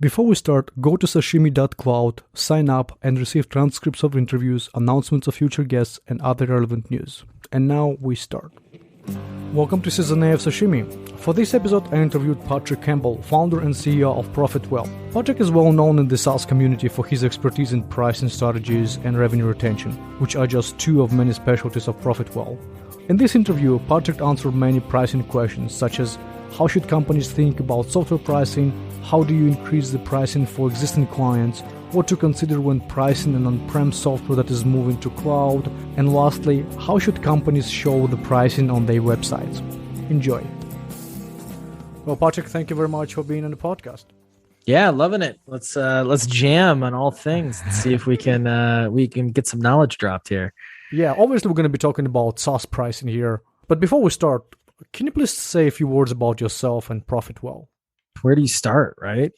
Before we start, go to SaaShimi.cloud, sign up, and receive transcripts of interviews, announcements of future guests, and other relevant news. And now we start. Welcome to Season A of SaaShimi. For this episode, I interviewed Patrick Campbell, founder and CEO of ProfitWell. Patrick is well known in the SaaS community for his expertise in pricing strategies and revenue retention, which are just two of many specialties of ProfitWell. In this interview, Patrick answered many pricing questions, such as how should companies think about software pricing, how do you increase the pricing for existing clients, what to consider when pricing an on-prem software that is moving to cloud, and lastly, how should companies show the pricing on their websites. Enjoy. Well, Patrick, thank you very much for being on the podcast. Yeah, loving it. Let's jam on all things and see if we can get some knowledge dropped here. Yeah, obviously we're going to be talking about SaaS pricing here. But before we start, can you please say a few words about yourself and ProfitWell? Where do you start, right?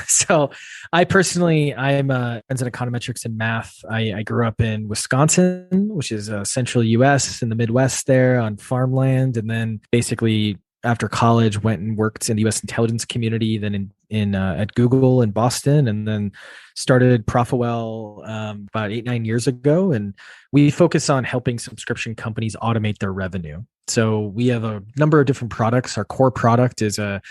So I personally, I'm friends in econometrics and math. I grew up in Wisconsin, which is central US in the Midwest there on farmland. And then basically after college went and worked in the US intelligence community, then at Google in Boston, and then started ProfitWell about 8-9 years ago. And we focus on helping subscription companies automate their revenue. So we have a number of different products. Our core product is a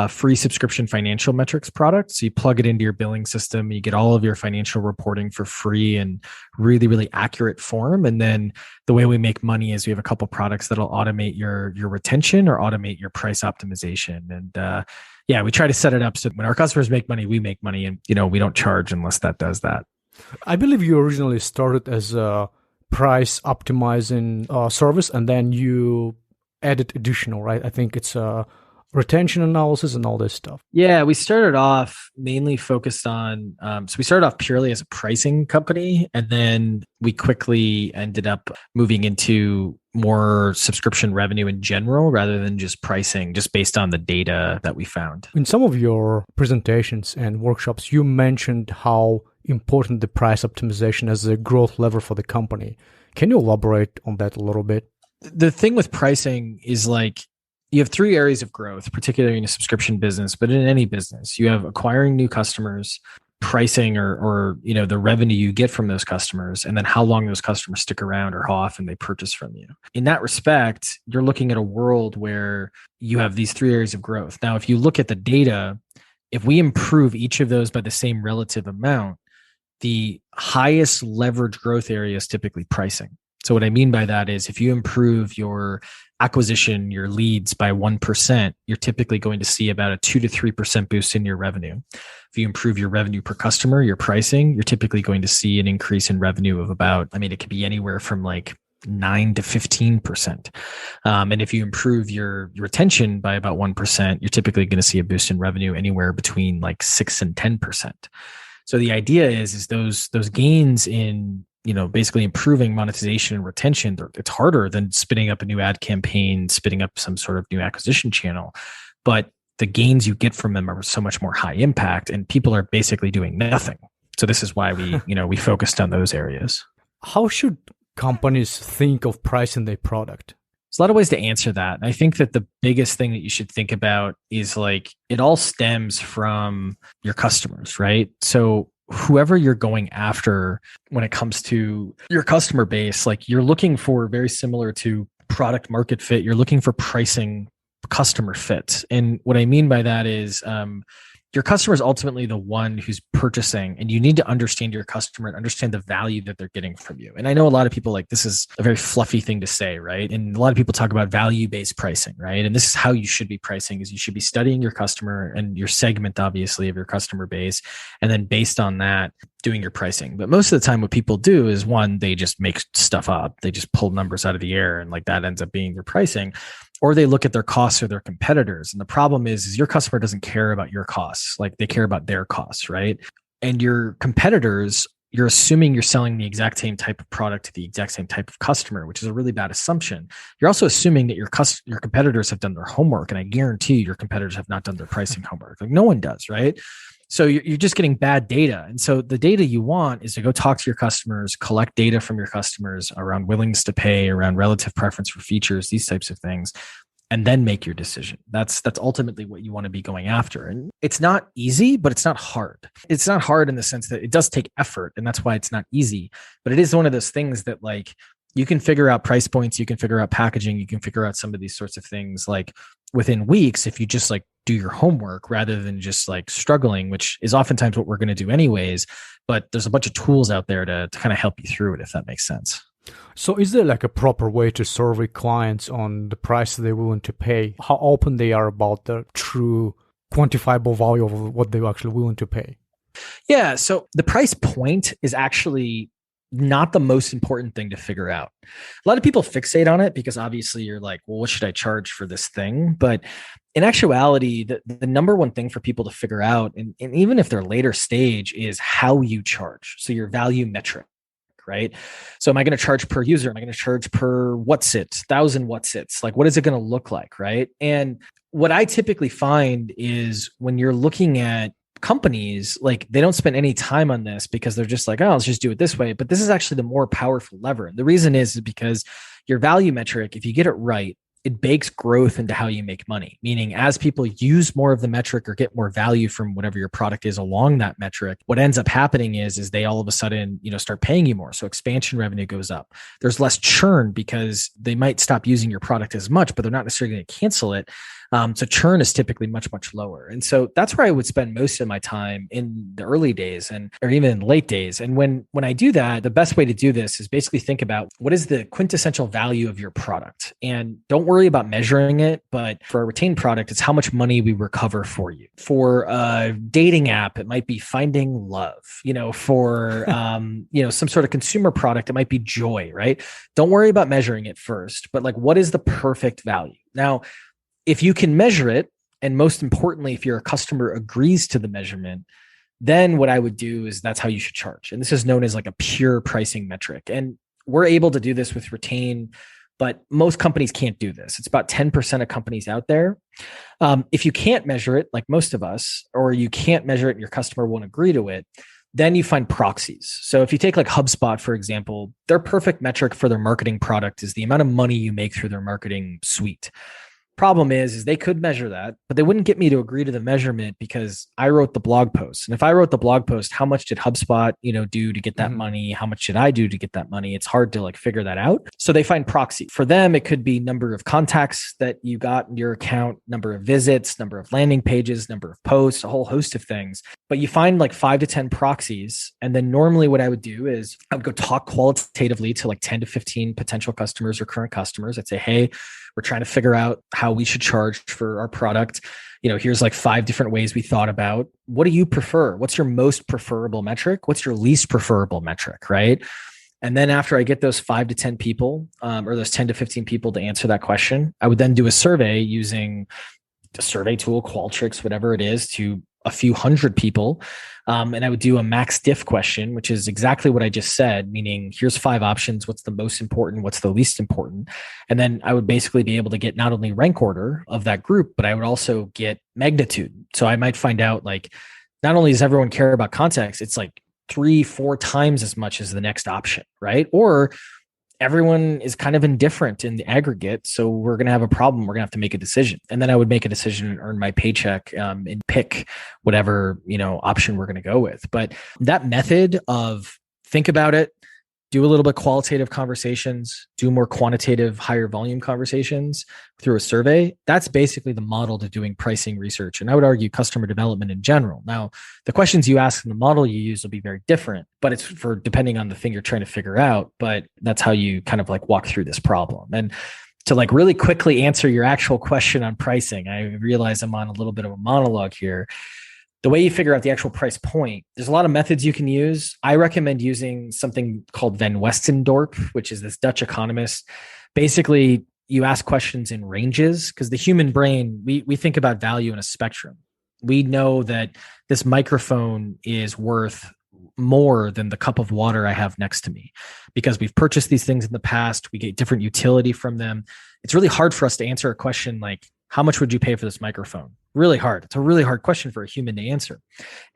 free subscription financial metrics product. So you plug it into your billing system, you get all of your financial reporting for free and really, really accurate form. And then the way we make money is we have a couple products that'll automate your retention or automate your price optimization. And we try to set it up so when our customers make money, we make money, and we don't charge unless that does that. I believe you originally started as a price optimizing service, and then you added additional, right? I think it's retention analysis and all this stuff. Yeah, we started off mainly focused on, so we started off purely as a pricing company, and then we quickly ended up moving into more subscription revenue in general rather than just pricing, just based on the data that we found. In some of your presentations and workshops, you mentioned how important the price optimization as a growth lever for the company. Can you elaborate on that a little bit? The thing with pricing is you have three areas of growth, particularly in a subscription business, but in any business. You have acquiring new customers, pricing or the revenue you get from those customers, and then how long those customers stick around or how often they purchase from you. In that respect, you're looking at a world where you have these three areas of growth. Now, if you look at the data, if we improve each of those by the same relative amount, the highest leverage growth area is typically pricing. So what I mean by that is if you improve your acquisition, your leads by 1%, you're typically going to see about a 2 to 3% boost in your revenue. If you improve your revenue per customer, your pricing, you're typically going to see an increase in revenue of about, it could be anywhere from 9 to 15%. And if you improve your retention by about 1%, you're typically going to see a boost in revenue anywhere between 6 and 10%. So the idea is those gains in basically improving monetization and retention, it's harder than spinning up a new ad campaign, spinning up some sort of new acquisition channel. But the gains you get from them are so much more high impact, and people are basically doing nothing. So this is why we focused on those areas. How should companies think of pricing their product? There's a lot of ways to answer that. I think that the biggest thing that you should think about is it all stems from your customers, right? So whoever you're going after when it comes to your customer base, you're looking for very similar to product market fit. You're looking for pricing customer fit. And what I mean by that is your customer is ultimately the one who's purchasing, and you need to understand your customer and understand the value that they're getting from you. And I know a lot of people this is a very fluffy thing to say, right? And a lot of people talk about value-based pricing, right? And this is how you should be pricing: is you should be studying your customer and your segment, obviously, of your customer base. And then based on that, doing your pricing. But most of the time what people do is, one, they just make stuff up. They just pull numbers out of the air, and that ends up being their pricing. Or they look at their costs or their competitors. And the problem is your customer doesn't care about your costs. They care about their costs, right? And your competitors, you're assuming you're selling the exact same type of product to the exact same type of customer, which is a really bad assumption. You're also assuming that your competitors have done their homework. And I guarantee you your competitors have not done their pricing homework. No one does, right? So you're just getting bad data. And so the data you want is to go talk to your customers, collect data from your customers around willingness to pay, around relative preference for features, these types of things. and then make your decision. That's ultimately what you want to be going after. And it's not easy, but it's not hard. It's not hard in the sense that it does take effort, and that's why it's not easy. But it is one of those things that like you can figure out price points, you can figure out packaging, you can figure out some of these sorts of things like within weeks if you just like do your homework rather than just like struggling, which is oftentimes what we're going to do anyways. But there's a bunch of tools out there to kind of help you through it, if that makes sense. So is there like a proper way to survey clients on the price they're willing to pay? How open they are about the true quantifiable value of what they're actually willing to pay? Yeah. So the price point is actually not the most important thing to figure out. A lot of people fixate on it because obviously you're like, well, what should I charge for this thing? But in actuality, the number one thing for people to figure out, and even if they're later stage, is how you charge. So your value metric. Right? So am I going to charge per user? Am I going to charge per what's-it, 1,000 what's-its? Like, what is it going to look like? Right? And what I typically find is when you're looking at companies, like they don't spend any time on this because they're just like, oh, let's just do it this way. But this is actually the more powerful lever. And the reason is because your value metric, if you get it right, it bakes growth into how you make money. Meaning as people use more of the metric or get more value from whatever your product is along that metric, what ends up happening is they all of a sudden, start paying you more. So expansion revenue goes up. There's less churn because they might stop using your product as much, but they're not necessarily going to cancel it. So churn is typically much, much lower. And so that's where I would spend most of my time in the early days or even in late days. And when I do that, the best way to do this is basically think about what is the quintessential value of your product. And don't worry about measuring it, but for a retained product, it's how much money we recover for you. For a dating app, it might be finding love, for, some sort of consumer product, it might be joy, right? Don't worry about measuring it first, but like, what is the perfect value? Now, if you can measure it, and most importantly, if your customer agrees to the measurement, then what I would do is that's how you should charge. And this is known as like a pure pricing metric. And we're able to do this with retain, but most companies can't do this. It's about 10% of companies out there. If you can't measure it, like most of us, or you can't measure it and your customer won't agree to it, then you find proxies. So if you take like HubSpot, for example, their perfect metric for their marketing product is the amount of money you make through their marketing suite. Problem is they could measure that, but they wouldn't get me to agree to the measurement because I wrote the blog post. And if I wrote the blog post, how much did HubSpot, do to get that money? How much should I do to get that money? It's hard to like figure that out. So they find proxy. For them, it could be number of contacts that you got in your account, number of visits, number of landing pages, number of posts, a whole host of things. But you find like 5 to 10 proxies. And then normally what I would do is I would go talk qualitatively to like 10 to 15 potential customers or current customers. I'd say, hey, we're trying to figure out how we should charge for our product. Here's like 5 different ways we thought about. What do you prefer? What's your most preferable metric? What's your least preferable metric, right? And then after I get those 5 to 10 people, or those 10 to 15 people to answer that question, I would then do a survey using a survey tool, Qualtrics, whatever it is, to a few hundred people. And I would do a max diff question, which is exactly what I just said, meaning here's 5 options. What's the most important? What's the least important? And then I would basically be able to get not only rank order of that group, but I would also get magnitude. So I might find out like, not only does everyone care about context, it's like 3-4 times as much as the next option, right? Or everyone is kind of indifferent in the aggregate. So we're going to have a problem. We're going to have to make a decision. And then I would make a decision and earn my paycheck and pick whatever, option we're going to go with. But that method of think about it, do a little bit qualitative conversations, do more quantitative, higher volume conversations through a survey. That's basically the model to doing pricing research. And I would argue customer development in general. Now, the questions you ask and the model you use will be very different, but it's for depending on the thing you're trying to figure out. But that's how you kind of like walk through this problem. And to like really quickly answer your actual question on pricing, I realize I'm on a little bit of a monologue here. The way you figure out the actual price point, there's a lot of methods you can use. I recommend using something called Van Westendorp, which is this Dutch economist. Basically, you ask questions in ranges because the human brain, we think about value in a spectrum. We know that this microphone is worth more than the cup of water I have next to me because we've purchased these things in the past. We get different utility from them. It's really hard for us to answer a question like, how much would you pay for this microphone? Really hard. It's a really hard question for a human to answer.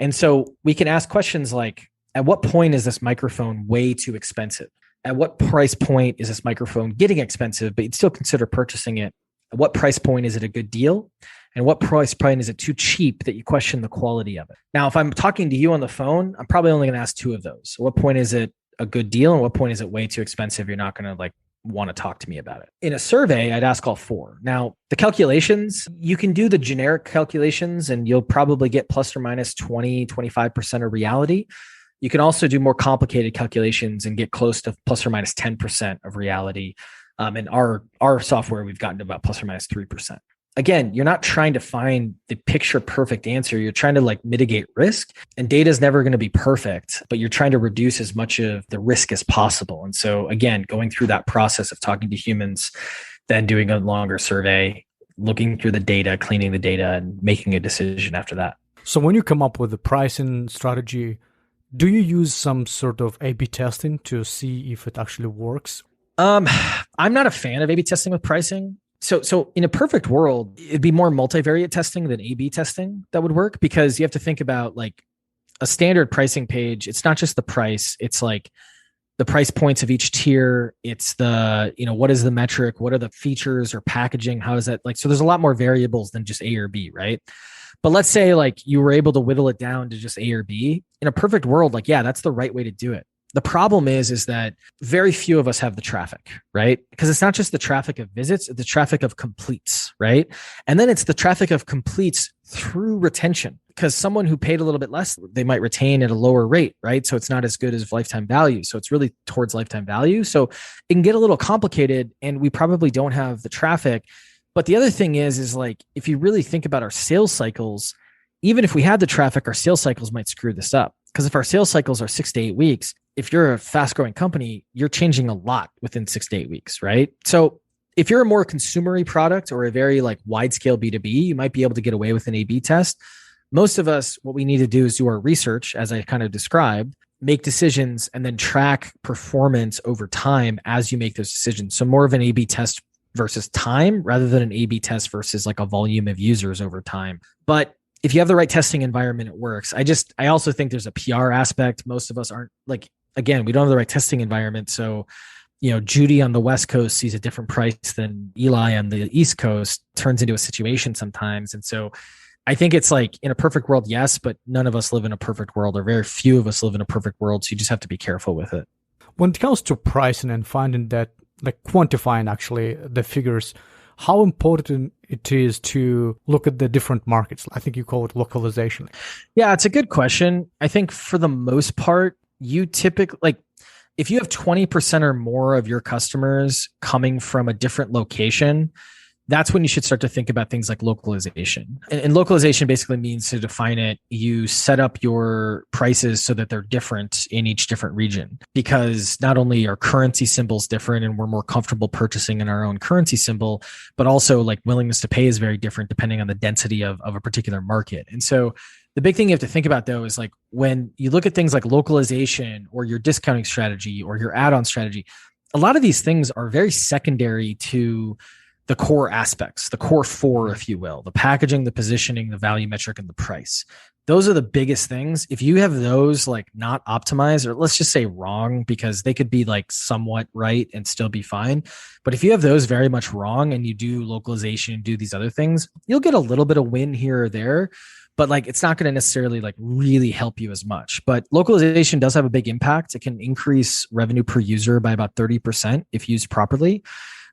And so we can ask questions like, at what point is this microphone way too expensive? At what price point is this microphone getting expensive, but you'd still consider purchasing it? At what price point is it a good deal? And what price point is it too cheap that you question the quality of it? Now, if I'm talking to you on the phone, I'm probably only going to ask two of those. At what point is it a good deal? And what point is it way too expensive? You're not going to want to talk to me about it. In a survey, I'd ask all four. Now, the calculations, you can do the generic calculations and you'll probably get plus or minus 20, 25% of reality. You can also do more complicated calculations and get close to plus or minus 10% of reality. In our software, we've gotten to about plus or minus 3%. Again, you're not trying to find the picture perfect answer. You're trying to mitigate risk, and data is never going to be perfect, but you're trying to reduce as much of the risk as possible. And so again, going through that process of talking to humans, then doing a longer survey, looking through the data, cleaning the data, and making a decision after that. So when you come up with the pricing strategy, do you use some sort of A/B testing to see if it actually works? I'm not a fan of A/B testing with pricing. So in a perfect world, it'd be more multivariate testing than A/B testing that would work, because you have to think about a standard pricing page. It's not just the price. It's the price points of each tier. It's what is the metric? What are the features or packaging? How is that so there's a lot more variables than just A or B, right? But let's say you were able to whittle it down to just A or B. In a perfect world, yeah, that's the right way to do it. The problem is that very few of us have the traffic, right? Because it's not just the traffic of visits, it's the traffic of completes, right? And then it's the traffic of completes through retention, because someone who paid a little bit less, they might retain at a lower rate, right? So it's not as good as lifetime value. So it's really towards lifetime value. So it can get a little complicated, and we probably don't have the traffic. But the other thing is if you really think about our sales cycles, even if we had the traffic, our sales cycles might screw this up. Because if our sales cycles are 6 to 8 weeks, if you're a fast growing company, you're changing a lot within 6 to 8 weeks, right? So if you're a more consumery product or a very wide scale B2B, you might be able to get away with an A/B test. Most of us, what we need to do is do our research, as I kind of described, make decisions, and then track performance over time as you make those decisions. So more of an A/B test versus time rather than an A/B test versus a volume of users over time. But if you have the right testing environment, it works. I also think there's a PR aspect. Most of us aren't again, we don't have the right testing environment. So, Judy on the West Coast sees a different price than Eli on the East Coast, turns into a situation sometimes. And so I think it's in a perfect world, yes, but none of us live in a perfect world, or very few of us live in a perfect world. So you just have to be careful with it. When it comes to pricing and finding that, quantifying actually the figures, how important it is to look at the different markets. I think you call it localization. Yeah, it's a good question. I think for the most part, you typically, if you have 20% or more of your customers coming from a different location, that's when you should start to think about things like localization. And localization basically means, to define it, you set up your prices so that they're different in each different region, because not only are currency symbols different and we're more comfortable purchasing in our own currency symbol, but also willingness to pay is very different depending on the density of a particular market. And so the big thing you have to think about, though, is when you look at things like localization or your discounting strategy or your add-on strategy, a lot of these things are very secondary to the core aspects, the core four, if you will, the packaging, the positioning, the value metric, and the price. Those are the biggest things. If you have those not optimized, or let's just say wrong, because they could be somewhat right and still be fine. But if you have those very much wrong and you do localization, do these other things, you'll get a little bit of win here or there, but it's not going to necessarily really help you as much. But localization does have a big impact. It can increase revenue per user by about 30% if used properly.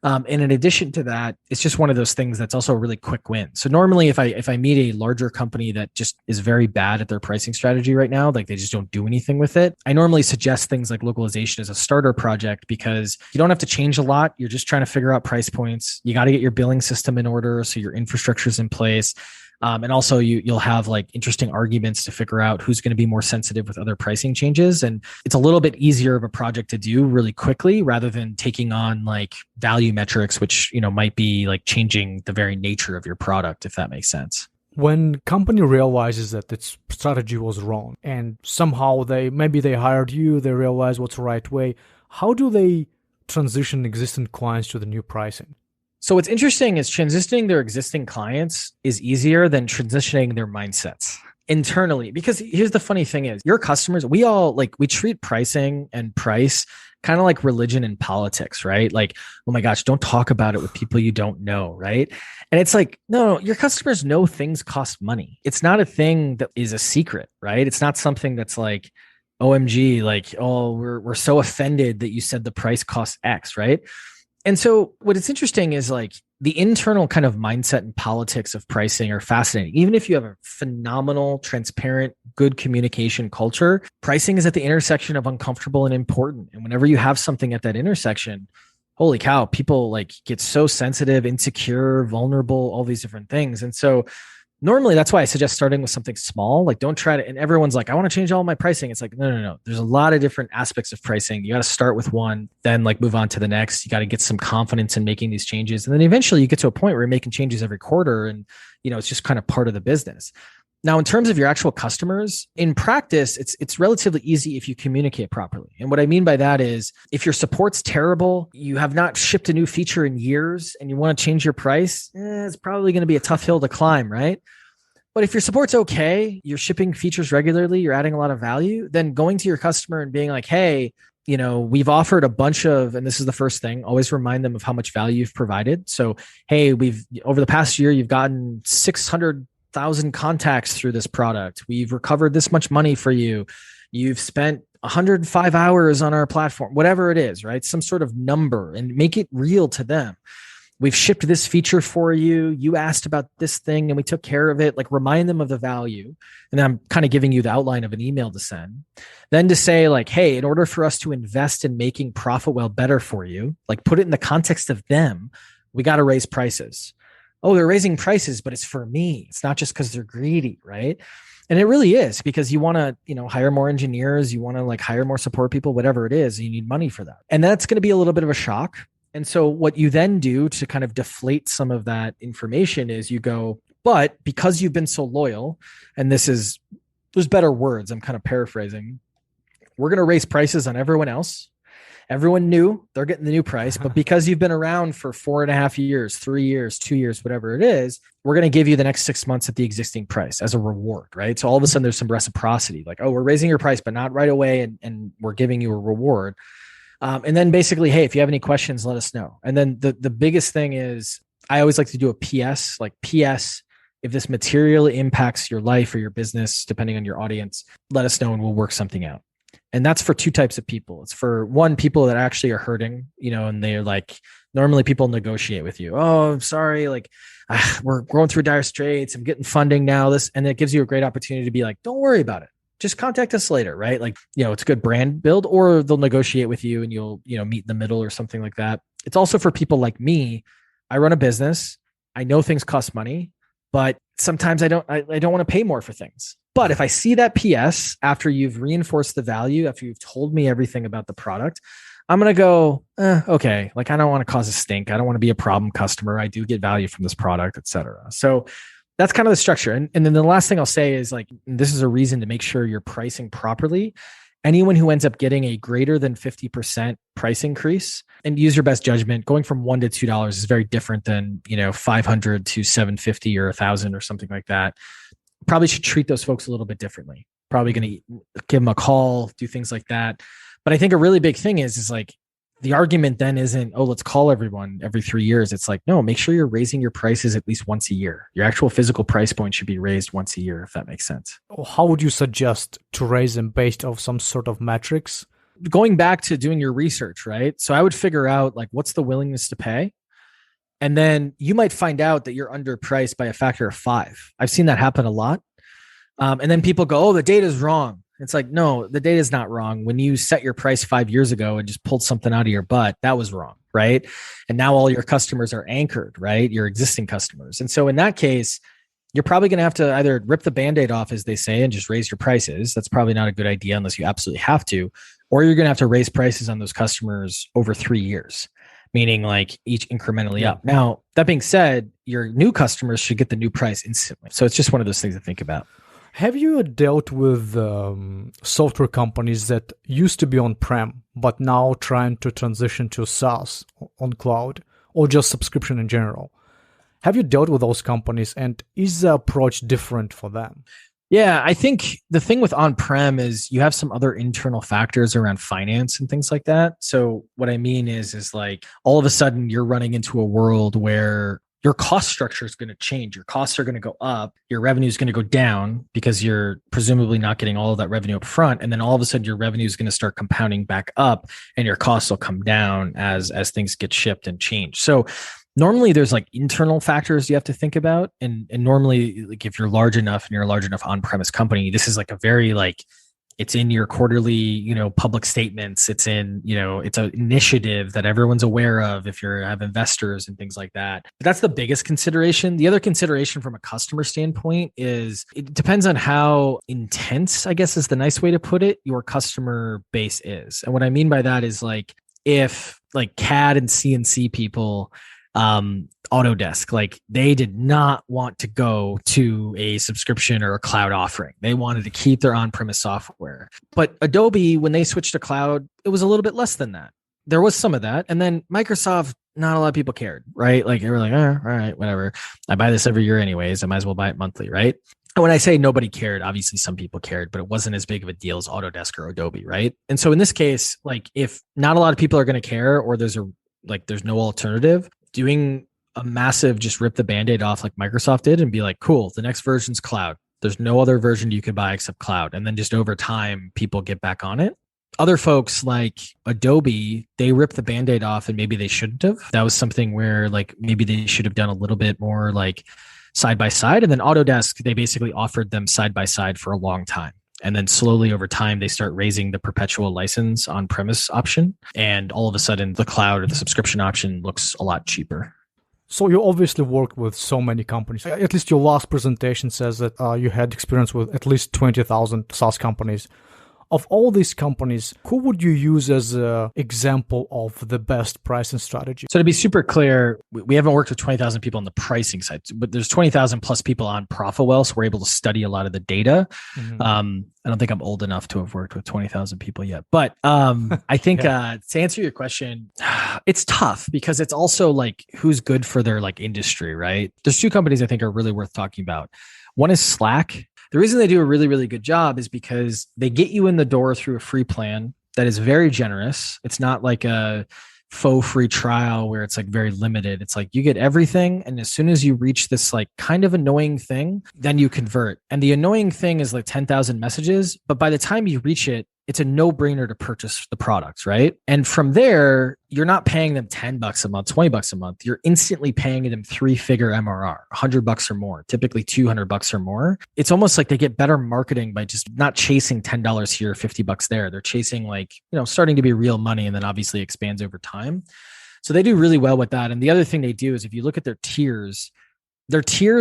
And in addition to that, it's just one of those things that's also a really quick win. So normally if I meet a larger company that just is very bad at their pricing strategy right now, they just don't do anything with it, I normally suggest things like localization as a starter project, because you don't have to change a lot. You're just trying to figure out price points. You got to get your billing system in order, so your infrastructure is in place. And also you'll have interesting arguments to figure out who's going to be more sensitive with other pricing changes. And it's a little bit easier of a project to do really quickly, rather than taking on value metrics, which, might be changing the very nature of your product, if that makes sense. When company realizes that its strategy was wrong, and somehow they hired you, they realize what's the right way, how do they transition existing clients to the new pricing? So what's interesting is transitioning their existing clients is easier than transitioning their mindsets. internally, because here's the funny thing is your customers, we all like, we treat pricing and price kind of like religion and politics, right? Like, oh my gosh, don't talk about it with people you don't know, right? And it's like, no, your customers know things cost money. It's not a thing that is a secret, right? It's not something that's like, OMG, like, oh, we're so offended that you said the price costs X, right? And so what it's interesting is like the internal kind of mindset and politics of pricing are fascinating. Even if you have a phenomenal, transparent, good communication culture, pricing is at the intersection of uncomfortable and important. And whenever you have something at that intersection, holy cow, people like get so sensitive, insecure, vulnerable, all these different things. And so normally that's why I suggest starting with something small. Like don't try to, and everyone's like, I want to change all my pricing. It's like, no. There's a lot of different aspects of pricing. You got to start with one, then like move on to the next. You got to get some confidence in making these changes. And then eventually you get to a point where you're making changes every quarter and, it's just kind of part of the business. Now, in terms of your actual customers, in practice, it's relatively easy if you communicate properly. And what I mean by that is if your support's terrible, you have not shipped a new feature in years and you want to change your price, it's probably going to be a tough hill to climb, right? But if your support's okay, you're shipping features regularly, you're adding a lot of value, then going to your customer and being like, hey, we've offered a bunch of, and this is the first thing, always remind them of how much value you've provided. So, hey, over the past year, you've gotten 600,000 contacts through this product. We've recovered this much money for you. You've spent 105 hours on our platform, whatever it is, right? Some sort of number, and make it real to them. We've shipped this feature for you. You asked about this thing and we took care of it. Like remind them of the value. And I'm kind of giving you the outline of an email to send. Then to say like, hey, in order for us to invest in making ProfitWell better for you, like put it in the context of them, we got to raise prices. Oh, they're raising prices, but it's for me. It's not just because they're greedy, right? And it really is because you want to, hire more engineers. You want to like hire more support people, whatever it is. You need money for that. And that's going to be a little bit of a shock. And so what you then do to kind of deflate some of that information is you go, but because you've been so loyal, and there's better words, I'm kind of paraphrasing, we're going to raise prices on everyone else. Everyone knew they're getting the new price, but because you've been around for 4.5 years, 3 years, 2 years, whatever it is, we're going to give you the next 6 months at the existing price as a reward, right? So all of a sudden there's some reciprocity, like, oh, we're raising your price, but not right away. And we're giving you a reward. And then basically, hey, if you have any questions, let us know. And then the biggest thing is I always like to do a PS, like PS, if this materially impacts your life or your business, depending on your audience, let us know and we'll work something out. And that's for two types of people. It's for one, people that actually are hurting, and they're like, normally people negotiate with you. Oh, I'm sorry. Like we're going through dire straits. I'm getting funding now. And it gives you a great opportunity to be like, don't worry about it. Just contact us later, right? Like, it's a good brand build, or they'll negotiate with you and you'll, meet in the middle or something like that. It's also for people like me. I run a business. I know things cost money, but sometimes I don't want to pay more for things. But if I see that PS after you've reinforced the value, after you've told me everything about the product, I'm going to go, okay. Like, I don't want to cause a stink. I don't want to be a problem customer. I do get value from this product, et cetera. So that's kind of the structure. And then the last thing I'll say is like, this is a reason to make sure you're pricing properly. Anyone who ends up getting a greater than 50% price increase, and use your best judgment, going from $1 to $2 is very different than, $500 to $750 or $1,000 or something like that. Probably should treat those folks a little bit differently. Probably going to give them a call, do things like that. But I think a really big thing is like, the argument then isn't, oh, let's call everyone every 3 years. It's like, no, make sure you're raising your prices at least once a year. Your actual physical price point should be raised once a year, if that makes sense. How would you suggest to raise them based off some sort of metrics? Going back to doing your research, right? So I would figure out like, what's the willingness to pay? And then you might find out that you're underpriced by a factor of 5. I've seen that happen a lot. And then people go, oh, the data's wrong. It's like, no, the data is not wrong. When you set your price 5 years ago and just pulled something out of your butt, that was wrong, right? And now all your customers are anchored, right? Your existing customers. And so in that case, you're probably going to have to either rip the Band-Aid off, as they say, and just raise your prices. That's probably not a good idea unless you absolutely have to. Or you're going to have to raise prices on those customers over 3 years, meaning like each incrementally up. Now, that being said, your new customers should get the new price instantly. So it's just one of those things to think about. Have you dealt with software companies that used to be on-prem, but now trying to transition to SaaS on cloud, or just subscription in general? Have you dealt with those companies, and is the approach different for them? Yeah, I think the thing with on-prem is you have some other internal factors around finance and things like that. So what I mean is like all of a sudden you're running into a world where your cost structure is going to change. Your costs are going to go up. Your revenue is going to go down because you're presumably not getting all of that revenue up front. And then all of a sudden your revenue is going to start compounding back up and your costs will come down as things get shipped and changed. So normally there's like internal factors you have to think about. And normally like if you're large enough and you're a large enough on-premise company, this is like a very like, it's in your quarterly, public statements. It's in, it's an initiative that everyone's aware of if you have investors and things like that. But that's the biggest consideration. The other consideration from a customer standpoint is it depends on how intense, I guess is the nice way to put it, your customer base is. And what I mean by that is like, if like CAD and CNC people, Autodesk, like they did not want to go to a subscription or a cloud offering. They wanted to keep their on-premise software. But Adobe, when they switched to cloud, it was a little bit less than that. There was some of that. And then Microsoft, not a lot of people cared, right? Like they were like, all right, whatever. I buy this every year anyways. I might as well buy it monthly, right? And when I say nobody cared, obviously some people cared, but it wasn't as big of a deal as Autodesk or Adobe, right? And so in this case, like if not a lot of people are going to care or there's no alternative, doing a massive just rip the Band-Aid off like Microsoft did and be like, cool, the next version's cloud. There's no other version you could buy except cloud. And then just over time, people get back on it. Other folks like Adobe, they ripped the Band-Aid off and maybe they shouldn't have. That was something where like maybe they should have done a little bit more like side by side. And then Autodesk, they basically offered them side by side for a long time. And then slowly over time, they start raising the perpetual license on-premise option. And all of a sudden, the cloud or the subscription option looks a lot cheaper. So you obviously work with so many companies. At least your last presentation says that you had experience with at least 20,000 SaaS companies. Of all these companies, who would you use as an example of the best pricing strategy? So to be super clear, we haven't worked with 20,000 people on the pricing side, but there's 20,000 plus people on ProfitWell. So we're able to study a lot of the data. Mm-hmm. I don't think I'm old enough to have worked with 20,000 people yet, but I think to answer your question, it's tough because it's also like who's good for their like industry, right? There's two companies I think are really worth talking about. One is Slack. The reason they do a really, really good job is because they get you in the door through a free plan that is very generous. It's not like a faux free trial where it's like very limited. It's like you get everything. And as soon as you reach this like kind of annoying thing, then you convert. And the annoying thing is like 10,000 messages. But by the time you reach it, it's a no-brainer to purchase the products, right? And from there, you're not paying them $10 a month, $20 a month. You're instantly paying them 3-figure MRR, $100 or more, typically $200 or more. It's almost like they get better marketing by just not chasing $10 here, $50 there. They're chasing like, starting to be real money and then obviously expands over time. So they do really well with that. And the other thing they do is if you look at their tiers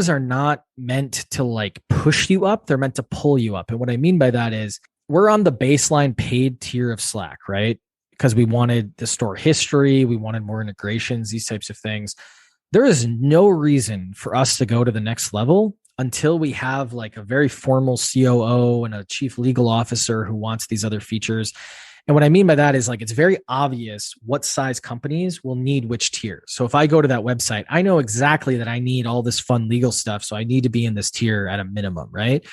are not meant to like push you up. They're meant to pull you up. And what I mean by that is we're on the baseline paid tier of Slack, right? Because we wanted the store history, we wanted more integrations, these types of things. There is no reason for us to go to the next level until we have like a very formal COO and a chief legal officer who wants these other features. And what I mean by that is like, it's very obvious what size companies will need which tier. So if I go to that website, I know exactly that I need all this fun legal stuff. So I need to be in this tier at a minimum, right?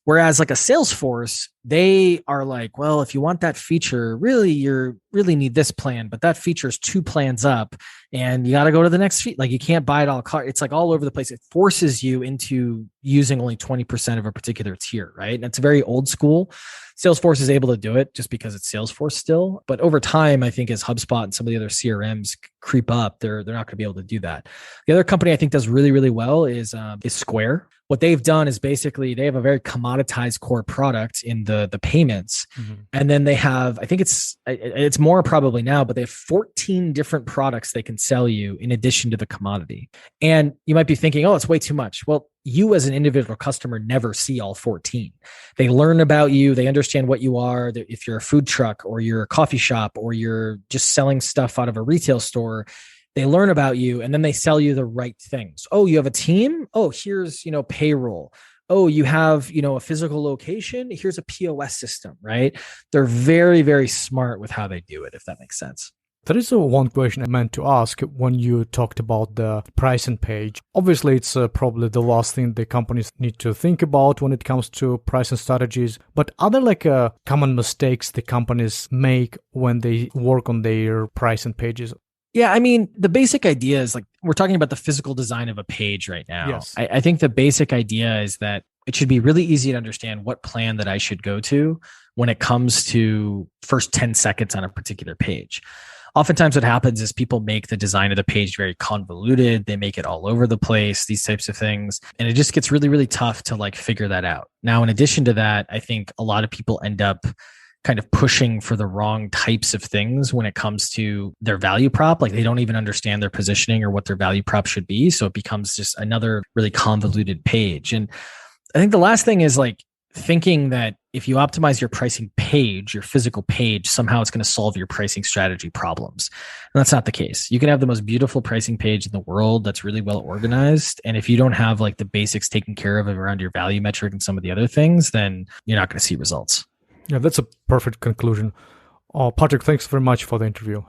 Whereas like a Salesforce, they are like, well, if you want that feature, really, you really need this plan, but that feature is 2 plans up and you got to go to the next feature. Like you can't buy it all. It's like all over the place. It forces you into using only 20% of a particular tier, right? And it's very old school. Salesforce is able to do it just because it's Salesforce still. But over time, I think as HubSpot and some of the other CRMs creep up, they're not going to be able to do that. The other company I think does really, really well is Square. What they've done is basically they have a very commoditized core product in the payments. Mm-hmm. And then they have, I think it's more probably now, but they have 14 different products they can sell you in addition to the commodity. And you might be thinking, oh, it's way too much. Well, you as an individual customer never see all 14. They learn about you. They understand what you are. If you're a food truck or you're a coffee shop or you're just selling stuff out of a retail store, they learn about you and then they sell you the right things. Oh, you have a team? Oh, here's, payroll. Oh, you have, a physical location? Here's a POS system, right? They're very, very smart with how they do it, if that makes sense. There is one question I meant to ask when you talked about the pricing page. Obviously, it's probably the last thing the companies need to think about when it comes to pricing strategies. But are there common mistakes the companies make when they work on their pricing pages? Yeah, I mean, the basic idea is we're talking about the physical design of a page right now. Yes. I think the basic idea is that it should be really easy to understand what plan that I should go to when it comes to first 10 seconds on a particular page. Oftentimes what happens is people make the design of the page very convoluted. They make it all over the place, these types of things. And it just gets really, really tough to figure that out. Now, in addition to that, I think a lot of people end up kind of pushing for the wrong types of things when it comes to their value prop. They don't even understand their positioning or what their value prop should be. So it becomes just another really convoluted page. And I think the last thing is thinking that if you optimize your pricing page, your physical page, somehow it's going to solve your pricing strategy problems. And that's not the case. You can have the most beautiful pricing page in the world that's really well organized. And if you don't have the basics taken care of around your value metric and some of the other things, then you're not going to see results. Yeah, that's a perfect conclusion. Patrick, thanks very much for the interview.